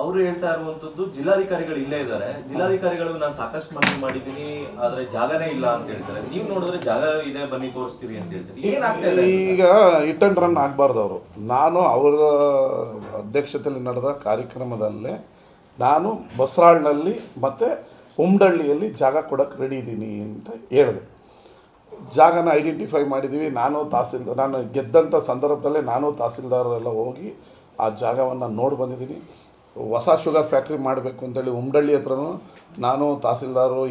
ಅವರು ಹೇಳ್ತಾ ಇರುವಂತದ್ದು ಜಿಲ್ಲಾಧಿಕಾರಿಗಳು ಇಲ್ಲೇ ಇದ್ದಾರೆ, ಜಿಲ್ಲಾಧಿಕಾರಿಗಳು ನಾನು ಸಾಕಷ್ಟು ಮನವಿ ಮಾಡಿದ್ದೀನಿ ಆದ್ರೆ ಜಾಗನೇ ಇಲ್ಲ ಅಂತ ಹೇಳ್ತಾರೆ. ನೀವು ನೋಡಿದ್ರೆ ಜಾಗ ಇದೆ ಬನ್ನಿ ತೋರಿಸ್ತೀವಿ ಅಂತ ಹೇಳ್ತಾರೆ. ಏನಾಗ್ತಾ ಇದೆ ಈಗ ಹಿಟ್ ಅಂಡ್ ರನ್ ಆಗಬಾರ್ದು. ಅವರು ನಾನು ಅವರ ಅಧ್ಯಕ್ಷತೆಯಲ್ಲಿ ನಡೆದ ಕಾರ್ಯಕ್ರಮದಲ್ಲೇ ನಾನು ಬಸರಾಳ್ನಲ್ಲಿ ಮತ್ತು ಉಮ್ಡಳ್ಳಿಯಲ್ಲಿ ಜಾಗ ಕೊಡೋಕ್ಕೆ ರೆಡಿ ಇದ್ದೀನಿ ಅಂತ ಹೇಳಿದೆ. ಜಾಗನ ಐಡೆಂಟಿಫೈ ಮಾಡಿದ್ದೀವಿ. ನಾನು ಗೆದ್ದಂಥ ಸಂದರ್ಭದಲ್ಲೇ ನಾನು ತಹಸೀಲ್ದಾರರೆಲ್ಲ ಹೋಗಿ ಆ ಜಾಗವನ್ನು ನೋಡಿ ಬಂದಿದ್ದೀನಿ. ಹೊಸ ಶುಗರ್ ಫ್ಯಾಕ್ಟ್ರಿ ಮಾಡಬೇಕು ಅಂತೇಳಿ ಉಮ್ಡಳ್ಳಿ ಹತ್ರನೂ ನಾನು ತಹಸೀಲ್ದಾರು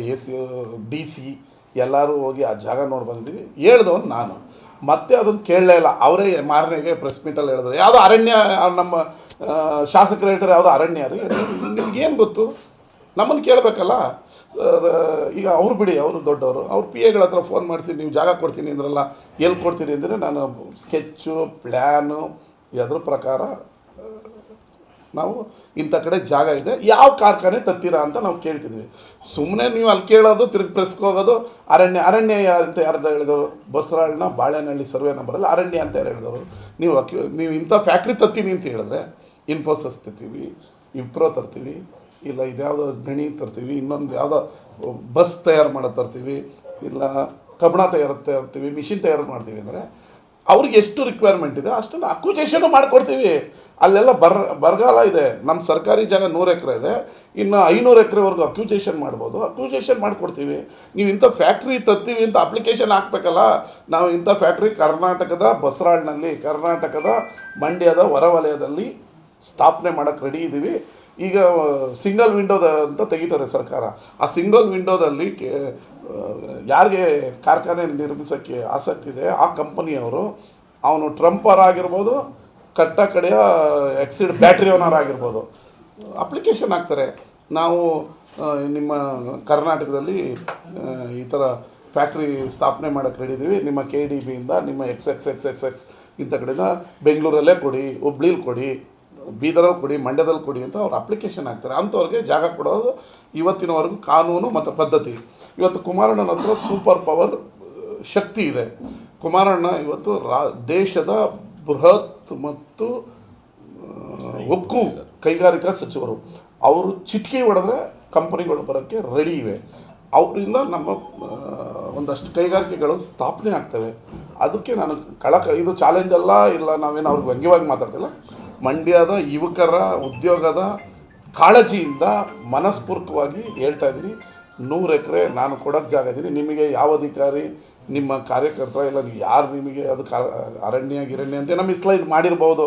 DC ಎಲ್ಲರೂ ಹೋಗಿ ಆ ಜಾಗ ನೋಡಿ ಬಂದಿದ್ದೀವಿ. ಹೇಳ್ದವನು ನಾನು ಮತ್ತೆ ಅದನ್ನು ಕೇಳಲೇ ಇಲ್ಲ. ಅವರೇ ಮಾರನೆಗೆ ಪ್ರೆಸ್ ಮೀಟಲ್ಲಿ ಹೇಳಿದ್ರು ಯಾವುದೋ ಅರಣ್ಯ, ನಮ್ಮ ಶಾಸಕರು ಹೇಳ್ತಾರೆ ಯಾವುದೋ ಅರಣ್ಯ ರೀ, ನಿಮ್ಗೇನು ಗೊತ್ತು, ನಮ್ಮನ್ನು ಕೇಳಬೇಕಲ್ಲ. ಈಗ ಅವ್ರು ಬಿಡಿ, ಅವರು ದೊಡ್ಡವರು, ಅವ್ರ PAಗಳ ಹತ್ರ ಫೋನ್ ಮಾಡ್ತೀನಿ, ನೀವು ಜಾಗ ಕೊಡ್ತೀನಿ ಅಂದ್ರಲ್ಲ, ಎಲ್ಲಿ ಕೊಡ್ತೀನಿ ಅಂದರೆ ನಾನು ಸ್ಕೆಚ್ಚು ಪ್ಲ್ಯಾನು ಅದ್ರ ಪ್ರಕಾರ ನಾವು ಇಂಥ ಕಡೆ ಜಾಗ ಇದೆ, ಯಾವ ಕಾರ್ಖಾನೆ ತತ್ತೀರಾ ಅಂತ ನಾವು ಕೇಳ್ತಿದ್ವಿ. ಸುಮ್ಮನೆ ನೀವು ಅಲ್ಲಿ ಕೇಳೋದು, ತಿರುಗಿ ಪ್ರೆಸ್ಗೆ ಹೋಗೋದು. ಅರಣ್ಯ ಅಂತ ಯಾರು ಹೇಳಿದವರು? ಬಸರಾಳನ್ನ ಬಾಳೆನಹಳ್ಳಿ ಸರ್ವೆ ನಂಬರಲ್ಲಿ ಅರಣ್ಯ ಅಂತ ಯಾರು ಹೇಳಿದವರು? ನೀವು ಇಂಥ ಫ್ಯಾಕ್ಟ್ರಿ ತತ್ತೀನಿ ಅಂತ ಹೇಳಿದ್ರೆ ಇನ್ಫೋಸಿಸ್ ತರ್ತೀವಿ, ವಿಪ್ರೋ ತರ್ತೀವಿ, ಇಲ್ಲ ಇದ್ಯಾವುದೋ ಗಣಿ ತರ್ತೀವಿ, ಇನ್ನೊಂದು ಯಾವುದೋ ಬಸ್ ತಯಾರು ಮಾಡೋದು ತರ್ತೀವಿ, ಇಲ್ಲ ಕಬ್ಬಣ ತರ್ತೀವಿ, ಮಿಷಿನ್ ತಯಾರು ಮಾಡ್ತೀವಿ ಅಂದರೆ ಅವ್ರಿಗೆ ಎಷ್ಟು ರಿಕ್ವೈರ್ಮೆಂಟ್ ಇದೆ ಅಷ್ಟನ್ನು ಅಕ್ವಿಜೇಷನು ಮಾಡಿಕೊಡ್ತೀವಿ. ಅಲ್ಲೆಲ್ಲ ಬರಗಾಲ ಇದೆ. ನಮ್ಮ ಸರ್ಕಾರಿ ಜಾಗ 100 ಎಕರೆ ಇದೆ, ಇನ್ನು 500 ಎಕರೆವರೆಗೂ ಅಕ್ವಿಜೇಷನ್ ಮಾಡ್ಬೋದು. ಅಕ್ವಿಜೇಷನ್ ಮಾಡಿಕೊಡ್ತೀವಿ. ನೀವು ಇಂಥ ಫ್ಯಾಕ್ಟ್ರಿ ತರ್ತೀವಿ ಅಂತ ಅಪ್ಲಿಕೇಶನ್ ಹಾಕಬೇಕಲ್ಲ. ನಾವು ಇಂಥ ಫ್ಯಾಕ್ಟ್ರಿ ಕರ್ನಾಟಕದ ಬಸರಾಳ್ನಲ್ಲಿ, ಕರ್ನಾಟಕದ ಮಂಡ್ಯದ ಹೊರವಲಯದಲ್ಲಿ ಸ್ಥಾಪನೆ ಮಾಡೋಕ್ಕೆ ರೆಡಿ ಇದ್ದೀವಿ. ಈಗ ಸಿಂಗಲ್ ವಿಂಡೋದ ಅಂತ ತೆಗಿತಾರೆ ಸರ್ಕಾರ. ಆ ಸಿಂಗಲ್ ವಿಂಡೋದಲ್ಲಿ ಯಾರಿಗೆ ಕಾರ್ಖಾನೆ ನಿರ್ಮಿಸೋಕ್ಕೆ ಆಸಕ್ತಿ ಇದೆ ಆ ಕಂಪನಿಯವರು, ಅವನು ಟ್ರಂಪರ್ ಆಗಿರ್ಬೋದು, ಕಡೆಯ ಎಕ್ಸಿಡ್ ಬ್ಯಾಟ್ರಿ ಓನರ್ ಆಗಿರ್ಬೋದು, ಅಪ್ಲಿಕೇಶನ್ ಹಾಕ್ತಾರೆ. ನಾವು ನಿಮ್ಮ ಕರ್ನಾಟಕದಲ್ಲಿ ಈ ಥರ ಫ್ಯಾಕ್ಟ್ರಿ ಸ್ಥಾಪನೆ ಮಾಡೋಕ್ಕೆ ರೆಡಿ ಇದ್ದೀವಿ, ನಿಮ್ಮ KDBಯಿಂದ ನಿಮ್ಮ XXXXX ಇಂಥ ಕಡೆಯಿಂದ ಬೆಂಗಳೂರಲ್ಲೇ ಕೊಡಿ, ಹುಬ್ಳೀಲಿ ಕೊಡಿ, ಬೀದರಲ್ಲಿ ಕೊಡಿ, ಮಂಡ್ಯದಲ್ಲಿ ಕೊಡಿ ಅಂತ ಅವ್ರು ಅಪ್ಲಿಕೇಶನ್ ಹಾಕ್ತಾರೆ. ಅಂಥವ್ರಿಗೆ ಜಾಗ ಕೊಡೋದು ಇವತ್ತಿನವರೆಗೂ ಕಾನೂನು ಮತ್ತು ಪದ್ಧತಿ. ಇವತ್ತು ಕುಮಾರಣ್ಣನ ಹತ್ರ ಸೂಪರ್ ಪವರ್ ಶಕ್ತಿ ಇದೆ. ಕುಮಾರಣ್ಣ ಇವತ್ತು ದೇಶದ ಬೃಹತ್ ಮತ್ತು ಉಕ್ಕು ಕೈಗಾರಿಕಾ ಸಚಿವರು. ಅವರು ಚಿಟಕಿ ಹೊಡೆದ್ರೆ ಕಂಪನಿಗಳು ಬರೋಕ್ಕೆ ರೆಡಿ ಇವೆ. ಅವರಿಂದ ನಮ್ಮ ಒಂದಷ್ಟು ಕೈಗಾರಿಕೆಗಳು ಸ್ಥಾಪನೆ ಆಗ್ತವೆ. ಅದಕ್ಕೆ ನಾನು ಇದು ಚಾಲೆಂಜ್ ಅಲ್ಲ, ಇಲ್ಲ ನಾವೇನು ಅವ್ರಿಗೆ ವ್ಯಂಗ್ಯವಾಗಿ ಮಾತಾಡ್ತಿಲ್ಲ. ಮಂಡ್ಯದ ಯುವಕರ ಉದ್ಯೋಗದ ಕಾಳಜಿಯಿಂದ ಮನಸ್ಪೂರ್ವಕವಾಗಿ ಹೇಳ್ತಾ ಇದ್ದೀನಿ. 100 ಎಕರೆ ನಾನು ಕೊಡೋಕ್ಕೆ ಜಾಗ ಇದ್ದೀನಿ. ನಿಮಗೆ ಯಾವ ಅಧಿಕಾರಿ, ನಿಮ್ಮ ಕಾರ್ಯಕರ್ತ ಇಲ್ಲ, ಯಾರು ನಿಮಗೆ ಅದು ಅರಣ್ಯ ಗಿರಣ್ಯ ಅಂತ ನಮಗೆ ಸ್ಲೈಡ್ ಮಾಡಿರ್ಬೋದು.